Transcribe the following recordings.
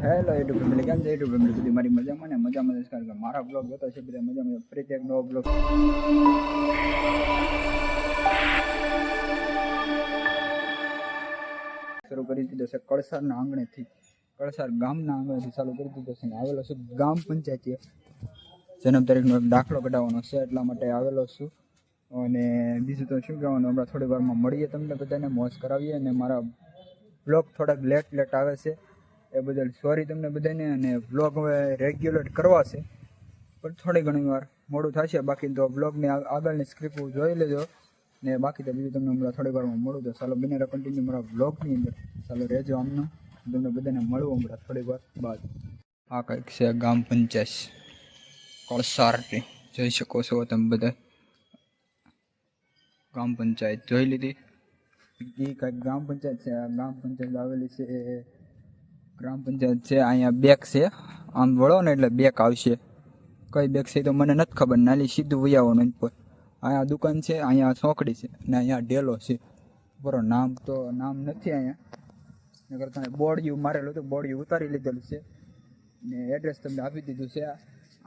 Hello YouTube family, કેમ છે YouTube family? બધી મારી મજામાં ને મજામાં જ. કારણ કે મારા બ્લોગ જોતા છે બધા મજામાં. ફરીથી એક નવો બ્લોગ શરૂ કરી દીધો છે. કળસારના આંગણેથી, કળસાર ગામના આંગણેથી ચાલુ કરી દીધો છે. આવેલો છું ગામ પંચાયતે, જન્મ તારીખનો એક દાખલો કઢાવવાનો છે, એટલા માટે આવેલો છું. અને બીજું તો શું કહેવાનું, હમણાં થોડી વારમાં મળીએ તમને બધાને, મોજ કરાવીએ. અને મારા બ્લોગ થોડાક લેટ આવે છે, એ બદલ સોરી તમને બધાને. અને બ્લોગ હવે રેગ્યુલર કરવા છે, પણ થોડી ઘણી વાર મોડું થશે. બાકી તો બ્લોગની આગળની સ્ક્રિપ્ટ જોઈ લેજો. ને બાકી તો બીજું તમને હમણાં થોડી વારમાં મળું. તો ચાલો બને કન્ટિન્યુ મારા બ્લોગની અંદર ચાલો રહેજો. આમનો તમને બધાને મળવું હમણાં થોડીક વાર બાદ. આ કંઈક છે ગામ પંચાયત કળસારની, જોઈ શકો છો તમે બધા. ગ્રામ પંચાયત જોઈ લીધી. એ કંઈક ગ્રામ પંચાયત છે. આ ગ્રામ પંચાયત આવેલી છે, ગ્રામ પંચાયત છે. અહીંયા બેક છે, આમ વળો ને એટલે બેક આવશે. કઈ બેક છે તો મને નથી ખબર. નાલી સીધું વહી આવવાનું ઉપર. અહીંયા દુકાન છે, અહીંયા ચોકડી છે, ને અહીંયા ડેલો છે. બરો નામ નથી અહીંયા, નકર તમે બોર્ડિયું મારેલું હતું, બોર્ડિયું ઉતારી લીધેલું છે. ને એડ્રેસ તમને આપી દીધું છે.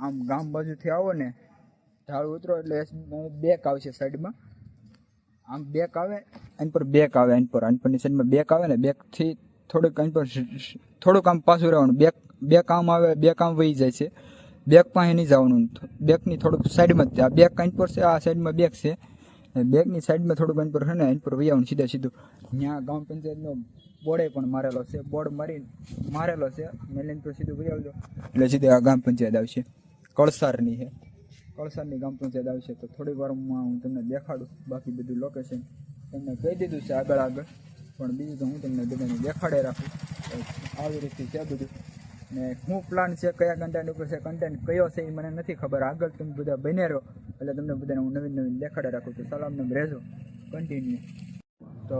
આમ ગામ બાજુથી આવો ને, ઢાળ ઉતરો એટલે બેક આવશે સાઈડમાં. આમ બેક આવે, એની પર બેક આવે, એની પરની સાઈડમાં બેક આવે ને, બેકથી થોડુંક એની પર થોડુંક આમ પાછું રહેવાનું. બેક આમ આવે, બેક આમ વહી જાય છે. બેક પાસે નહીં જવાનું, બેકની થોડુંક સાઈડમાં જ. આ બેક એની પર છે, આ સાઈડમાં બેક છે. બેકની સાઈડમાં થોડુંક એની પર છે ને, એની પર વહી આવવાનું સીધું. ત્યાં ગ્રામ પંચાયતનો બોર્ડે પણ મારેલો છે, બોર્ડ મારેલો છે. મેલીને તો સીધું વહી આવજો એટલે સીધું આ ગ્રામ પંચાયત આવશે. કળસારની છે, કળસારની ગ્રામ પંચાયત આવશે. તો થોડીક વારમાં હું તમને દેખાડું. બાકી બધું લોકેશન તમને કહી દીધું છે આગળ, પણ બીજું તો હું તમને બધાને દેખાડે રાખું. આવી રીતે છે બધું. ને શું પ્લાન છે, કયા કન્ટેન્ટ ઉપર છે, કન્ટેન્ટ કયો છે એ મને નથી ખબર. આગળ તમે બધા બને રહો એટલે તમને બધાને હું નવીન દેખાડે રાખું. તો ચાલો અમને રહેજો કન્ટિન્યુ. તો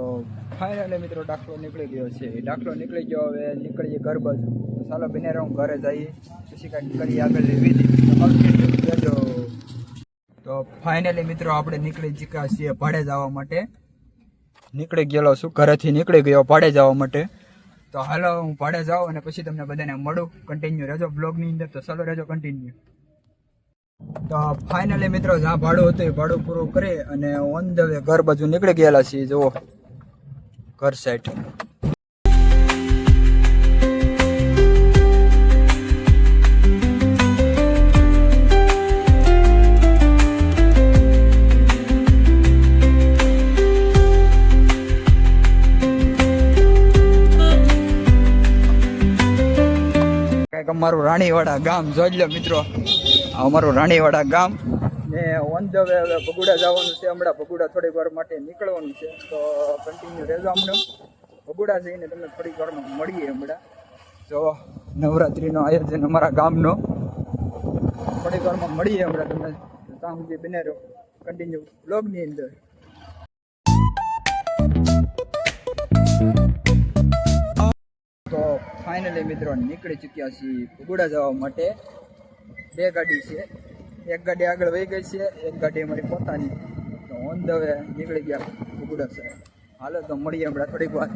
ફાઇનલી મિત્રો દાખલો નીકળી ગયો છે. એ દાખલો નીકળી ગયો, હવે નીકળીએ ઘર બાજુ. તો ચાલો બને રહો, ઘરે જઈએ, પછી કાંઈક કરીએ આગળ વિધિ. તો ફાઇનલી મિત્રો આપણે નીકળી ચૂક્યા છીએ ભાડે જવા માટે. નીકળી ગયેલો છું, ઘરેથી નીકળી ગયો ભાડે જવા માટે. તો હાલો હું ભાડે જાઉં અને પછી તમને બધાને મળું. કન્ટિન્યુ રહેજો બ્લોગની અંદર. તો ચાલો રહેજો કન્ટિન્યુ. તો ફાઇનલી મિત્રો જ્યાં ભાડું હતું એ ભાડું પૂરું કરી અને ઓન ધ વે ઘર બાજુ નીકળી ગયેલા છીએ. જુઓ ઘર સાઈડ. અમારું રાણીવાડા ગામ જોઈ લો મિત્રો, અમારું રાણીવાડા ગામ. ને ઓન ધ વે હવે ભગુડા જવાનું છે. હમણાં ભગુડા થોડીક વાર માટે નીકળવાનું છે. તો કન્ટિન્યુ રહેજો. હમણાં ભગુડા જઈને તમને થોડીક વારમાં મળીએ. હમણાં જો નવરાત્રિનો આયોજન અમારા ગામનો, થોડીક વારમાં મળીએ. હમણાં તમને ત્યાં સુધી બને રહો કન્ટિન્યુ બ્લોગની અંદર. તો ફાઇનલી મિત્રો નીકળી ચૂક્યા છીએ ભગુડા જવા માટે. બે ગાડી છે, એક ગાડી આગળ વહી ગઈ છે, એક ગાડી અમારી પોતાની. તો ઓન ધ વે નીકળી ગયા ભગુડા સાહેબ. હાલો તો મળીએ હમણાં થોડીક વાર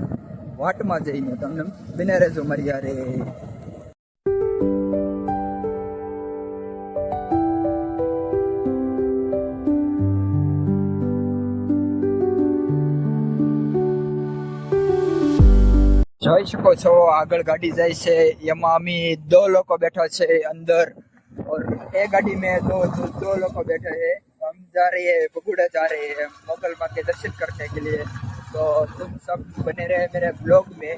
વાટમાં જઈને. તમને બને રહેજો મારી યારે. જોઈ શકો છો આગળ ગાડી જાય છે, એમાં અમે 2 લોકો બેઠા છે अंदर, और एक गाड़ी में दो लोग बैठे हैं. हम जा रहे हैं बगुड़ा, जा रहे हैं मोगल माँ के दर्शन करने के लिए. तो तुम सब बने रहे मेरे ब्लॉग में.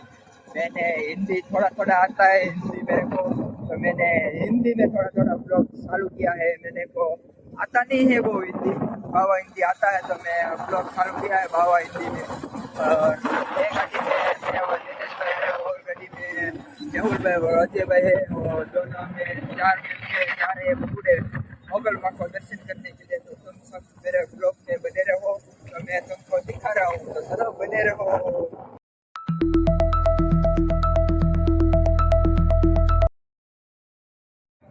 मैंने हिंदी थोड़ा आता है हिंदी मेरे को, तो मैंने हिंदी में थोड़ा ब्लॉग चालू किया है. मेरे को आता नहीं है वो हिंदी, बाबा हिंदी आता है, तो मैं ब्लॉग चालू किया है बाबा हिंदी में. और एक गाड़ी में और गाड़ी में मेहुल भाई और अजय भाई है, और दोनों में 4 मिलके जा रहे हैं बगुड़े मोगल माँ को दर्शन करने के लिए. तो तुम सब मेरे ब्लॉग में बने रहो, तो मैं तुमको दिखा रहा हूँ. तो चलो बने रहो.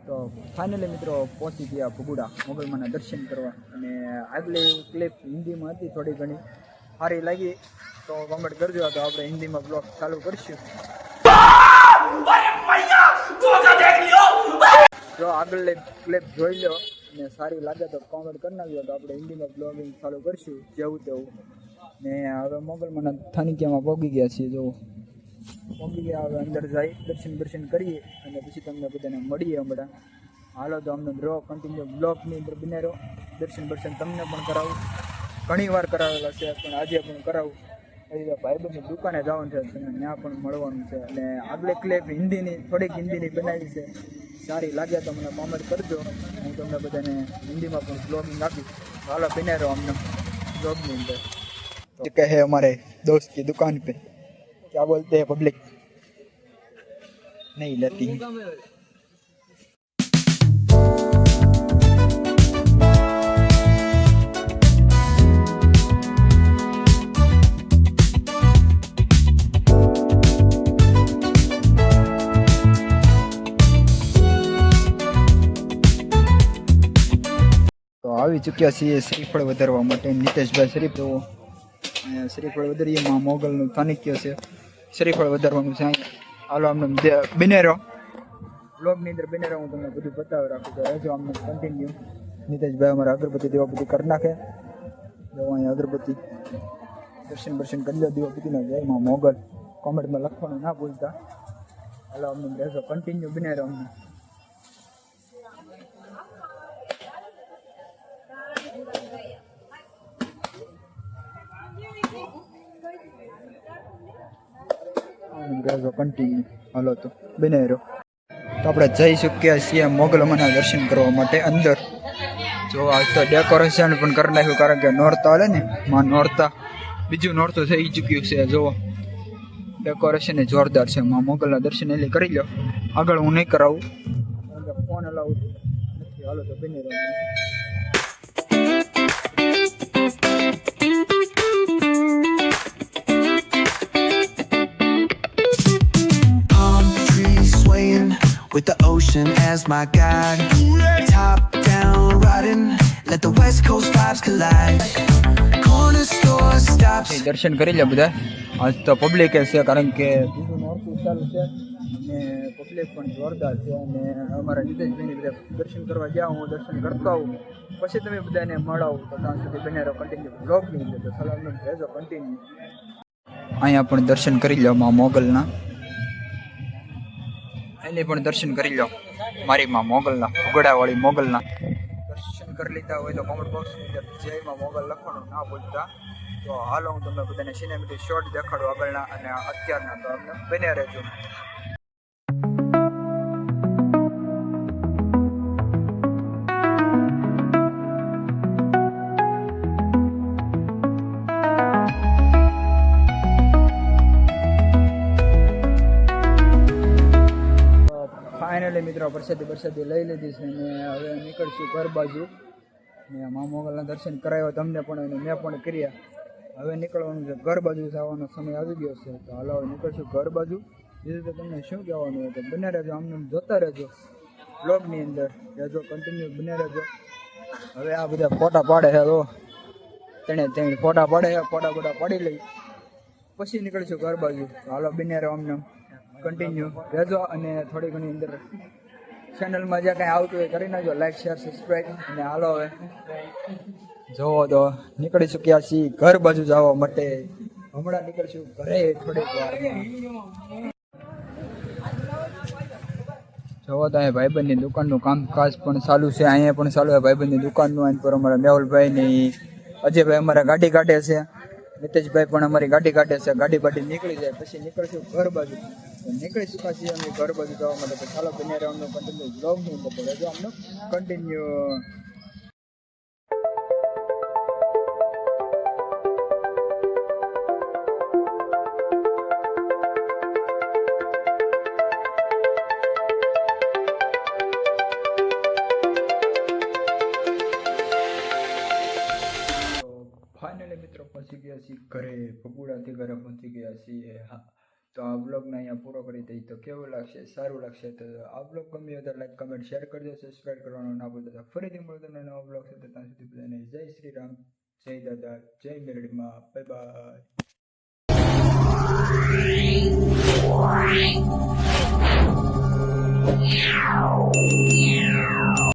તો ફાઇનલી મિત્રો પહોંચી ગયા ભગુડા મોગલમાના દર્શન કરવા. અને આગલી ક્લિપ હિન્દીમાં હતી, થોડી ઘણી સારી લાગી તો કમેન્ટ કરજો. તો આપણે હિન્દીમાં બ્લોગ ચાલુ કરીશું. આગળ ક્લિપ જોઈ લો ને સારી લાગે તો કોમેન્ટ કરી નાખજો. તો આપણે હિન્દીમાં બ્લોગિંગ ચાલુ કરીશું જેવું તેવું. ને હવે મોગલમાં થાનિકિયામાં પહોંચી ગયા છીએ. જો પહોંચી ગયા, હવે અંદર જઈ દર્શન કરીએ અને પછી તમને બધાને મળીએ હમણાં. હાલો તો અમને રહો કન્ટિન્યુ બ્લોગની અંદર બને રહો. દર્શન તમને પણ કરાવું, ઘણી વાર કરાવેલા છે પણ આજે પણ કરાવું. પછી ભાઈબંધની દુકાને જવાનું છે, તમને ત્યાં પણ મળવાનું છે. અને આગળ ક્લિપ હિન્દીની થોડીક હિન્દીની બનાવી છે, સારી લાગે તો મને કોમેન્ટ કરજો. હું તમને બધાને હિન્દીમાં પણ બ્લોગિંગ આપીશ. હાલો બને રહો અમને બ્લોગની અંદર. तो क्या है हमारे दोस्त की दुकान पे, क्या बोलते हैं पब्लिक नहीं लेती है. તો આવી ચૂક્યા છીએ શ્રીફળ વધારવા માટે. નીતેશભાઈ શ્રીફ જોવો, શ્રીફળ વધારીએમાં મોગલનું થાનિક્ય છે. શ્રીફળ વધારવાનું છે અહીંયા. હાલો અમને બિનેરો બ્લોગની અંદર બિનેરો હું તમને બધું બતાવી રાખું. તો રહેજો અમને કન્ટિન્યુ. નીતેશભાઈ અમારે અગરબત્તી દીવાબત્તી કરી નાખે. જો અહીંયા અગરબત્તી દર્શન કરી લો દીવાબત્તીના જયમાં મોગલ. કોમેન્ટમાં લખવાનું ના ભૂલતા. હાલો અમને રહેજો કન્ટિન્યુ બિનેરો અમને. કન્ટિન્યુ હાલો તો બને રહ્યો. તો આપણે જઈ ચૂક્યા છીએ મોગલમાના દર્શન કરવા માટે અંદર. જો આજ તો ડેકોરેશન પણ કરી નાખ્યું, કારણ કે નોરતા હાલે ને માં નોરતા, બીજું નોરતું થઈ ચૂક્યું છે. જો ડેકોરેશન જોરદાર છે. માં મોગલના દર્શન એટલે કરી લો. આગળ હું નહીં કરાવું કારણ કે ફોન અલાઉ નથી. હાલો તો બને રહ્યો. With the ocean as my guide, top down riding, let the west coast vibes collide. Corner store stops. દર્શન કરી લે બધા. આજ તો પબ્લિક છે કારણ કે બીજું નોરતું ચાલુ છે અને પબ્લિક પણ જોરદાર છે. અને અમારા નીતેશભાઈની બધા દર્શન કરવા ગયા, હું દર્શન કરતો આવું પછી તમે બધાને મળાવું. તો ત્યાં સુધી બને રહો કન્ટિન્યુ બ્લોગની અંદર. તો સલામ રહેજો કન્ટિન્યુ. અહીંયા પણ દર્શન કરી લો માં મોગલના. એને પણ દર્શન કરી લો મારી માં મોગલના, ઉગડાવાળી મોગલના. દર્શન કરી લીધા હોય તો કોમેન્ટ બોક્સની અંદર જયમાં મોગલ લખવાનું ના ભૂલતા. તો હાલો હું તમને બધાને સિનેમેટિક શોટ દેખાડું આગળના અને અત્યારના. તો અમને બને રહેજો. ફાઇનલી મિત્રો પ્રસાદી લઈ લીધી છે ને હવે નીકળશું ઘર બાજુ. ને મા મોગલના દર્શન કરાવ્યા તમને પણ અને મેં પણ કર્યા. હવે નીકળવાનું છે ઘર બાજુ. જવાનો સમય આવી ગયો છે. તો હાલો હવે નીકળશું ઘર બાજુ. બીજું તો તમને શું કહેવાનું હોય તો બને રહેજો, અમને જોતા રહેજો બ્લોગની અંદર. રહેજો કન્ટિન્યુ બને રહેજો. હવે આ બધા ફોટા પાડે છે. તો ત્રણ ફોટા પાડે છે. ફોટા પાડી લઈ પછી નીકળશું ઘર બાજુ. હાલો બને રહો અમને કન્ટિન્યુ રહેજો. અને થોડી ઘણી અંદર ચેનલમાં જે કાંઈ આવતું હોય કરી નાખજો, લાઈક શેર સબસ્ક્રાઈબ. અને હાલો હવે જોવો તો નીકળી ચૂક્યા છીએ ઘર બાજુ જવા માટે. હમણાં નીકળશું ઘરે થોડીક વારમાં. જોવો તો અહીંયા ભાઈબંધની દુકાનનું કામકાજ પણ ચાલુ છે. અહીંયા પણ ચાલુ છે ભાઈબંધની દુકાનનું. અહીં પર અમારા મેહુલભાઈની અજયભાઈ અમારા ગાડી કાઢે છે. નીતેશભાઈ પણ અમારી ગાડી કાઢે છે. ગાડી નીકળી જાય પછી નીકળશું ઘર બાજુ. નીકળી ચૂક્યા છીએ અમે ઘર બાજુ જવા માટે. તો ચાલો બને રહો અમને કન્ટિન્યુ બ્લોગની અંદર. રહેજો અમને કન્ટિન્યુ. ફાઇનલી મિત્રો પહોંચી ગયા છીએ ઘરે. ભગુડાથી ઘરે પહોંચી ગયા છીએ. હા, તો આ બ્લોગને અહીંયા પૂરો કરી દઈએ. તો કેવું લાગશે? સારું લાગશે તો આ બ્લોગ ગમ્યો તો લાઈક કમેન્ટ શેર કરજો, સબસ્ક્રાઈબ કરવાનું ના ભૂલતા. ફરીથી મળતો નવો બ્લોગ છે. તો ત્યાં સુધી બધાને જય શ્રી રામ, જય દાદા, જય મેરડીમાં. Bye bye.